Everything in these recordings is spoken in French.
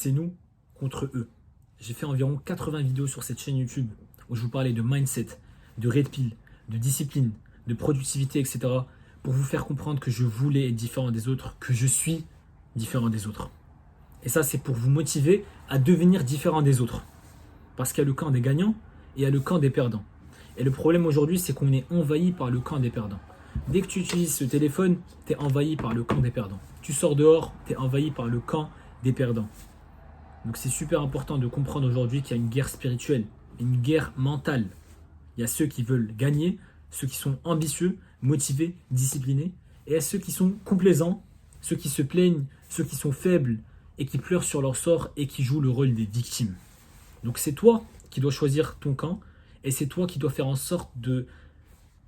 c'est nous contre eux. J'ai fait environ 80 vidéos sur cette chaîne YouTube où je vous parlais de mindset, de red pill, de discipline, de productivité, etc. pour vous faire comprendre que je voulais être différent des autres, que je suis différent des autres. Et ça, c'est pour vous motiver à devenir différent des autres. Parce qu'il y a le camp des gagnants et il y a le camp des perdants. Et le problème aujourd'hui, c'est qu'on est envahi par le camp des perdants. Dès que tu utilises ce téléphone, tu es envahi par le camp des perdants. Tu sors dehors, tu es envahi par le camp des perdants. Donc c'est super important de comprendre aujourd'hui qu'il y a une guerre spirituelle, une guerre mentale. Il y a ceux qui veulent gagner, ceux qui sont ambitieux, motivés, disciplinés, et il y a ceux qui sont complaisants, ceux qui se plaignent, ceux qui sont faibles et qui pleurent sur leur sort et qui jouent le rôle des victimes. Donc c'est toi qui dois choisir ton camp et c'est toi qui dois faire en sorte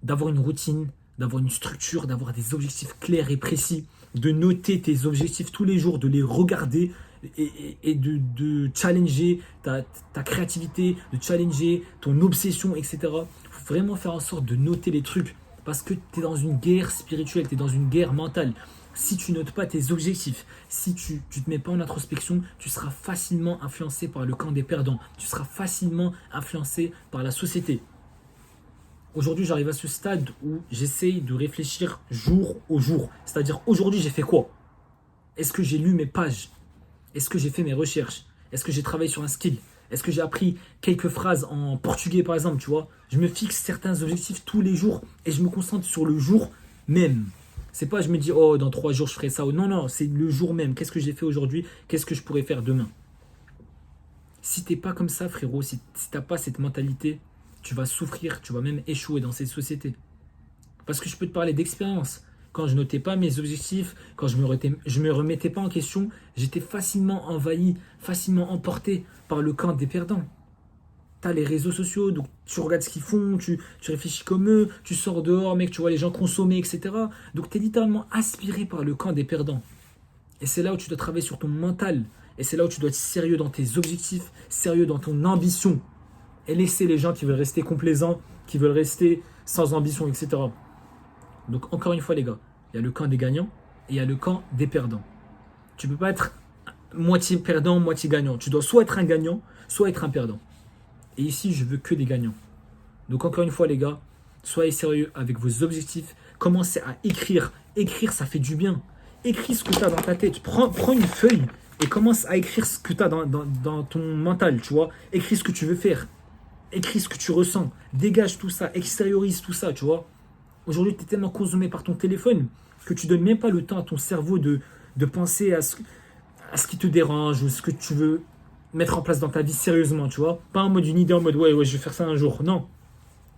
d'avoir une routine, d'avoir une structure, d'avoir des objectifs clairs et précis, de noter tes objectifs tous les jours, de les regarder et de challenger ta créativité, de challenger ton obsession, etc. Il faut vraiment faire en sorte de noter les trucs parce que tu es dans une guerre spirituelle, tu es dans une guerre mentale. Si tu notes pas tes objectifs, si tu te mets pas en introspection, tu seras facilement influencé par le camp des perdants. Tu seras facilement influencé par la société. Aujourd'hui, j'arrive à ce stade où j'essaye de réfléchir jour au jour. C'est-à-dire, aujourd'hui, j'ai fait quoi? Est-ce que j'ai lu mes pages? Est-ce que j'ai fait mes recherches? Est-ce que j'ai travaillé sur un skill? Est-ce que j'ai appris quelques phrases en portugais, par exemple, tu vois? Je me fixe certains objectifs tous les jours et je me concentre sur le jour même. C'est pas je me dis, oh, dans 3 jours, je ferai ça. Non, non, c'est le jour même. Qu'est-ce que j'ai fait aujourd'hui? Qu'est-ce que je pourrais faire demain? Si t'es pas comme ça, frérot, si t'as pas cette mentalité, tu vas souffrir, tu vas même échouer dans cette société. Parce que je peux te parler d'expérience. Quand je notais pas mes objectifs, quand je me remettais pas en question, j'étais facilement envahi, facilement emporté par le camp des perdants. Tu as les réseaux sociaux, donc tu regardes ce qu'ils font, tu réfléchis comme eux, tu sors dehors, mec, tu vois les gens consommer, etc. Donc tu es littéralement aspiré par le camp des perdants. Et c'est là où tu dois travailler sur ton mental. Et c'est là où tu dois être sérieux dans tes objectifs, sérieux dans ton ambition. Et laisser les gens qui veulent rester complaisants, qui veulent rester sans ambition, etc. Donc encore une fois les gars, il y a le camp des gagnants et il y a le camp des perdants. Tu ne peux pas être moitié perdant, moitié gagnant. Tu dois soit être un gagnant, soit être un perdant. Et ici, je veux que des gagnants. Donc encore une fois les gars, soyez sérieux avec vos objectifs. Commencez à écrire. Écrire, ça fait du bien. Écris ce que tu as dans ta tête. Prends une feuille et commence à écrire ce que tu as dans ton mental, tu vois. Écris ce que tu veux faire. Écris ce que tu ressens. Dégage tout ça. Extériorise tout ça, tu vois. Aujourd'hui, tu es tellement consommé par ton téléphone que tu ne donnes même pas le temps à ton cerveau de penser à ce qui te dérange ou ce que tu veux mettre en place dans ta vie sérieusement, tu vois. Pas en mode une idée, en mode ouais, je vais faire ça un jour. Non.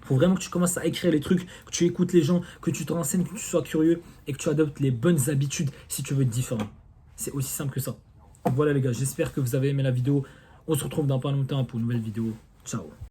Il faut vraiment que tu commences à écrire les trucs, que tu écoutes les gens, que tu te renseignes, que tu sois curieux et que tu adoptes les bonnes habitudes si tu veux être différent. C'est aussi simple que ça. Voilà les gars, j'espère que vous avez aimé la vidéo. On se retrouve dans pas longtemps pour une nouvelle vidéo. Ciao.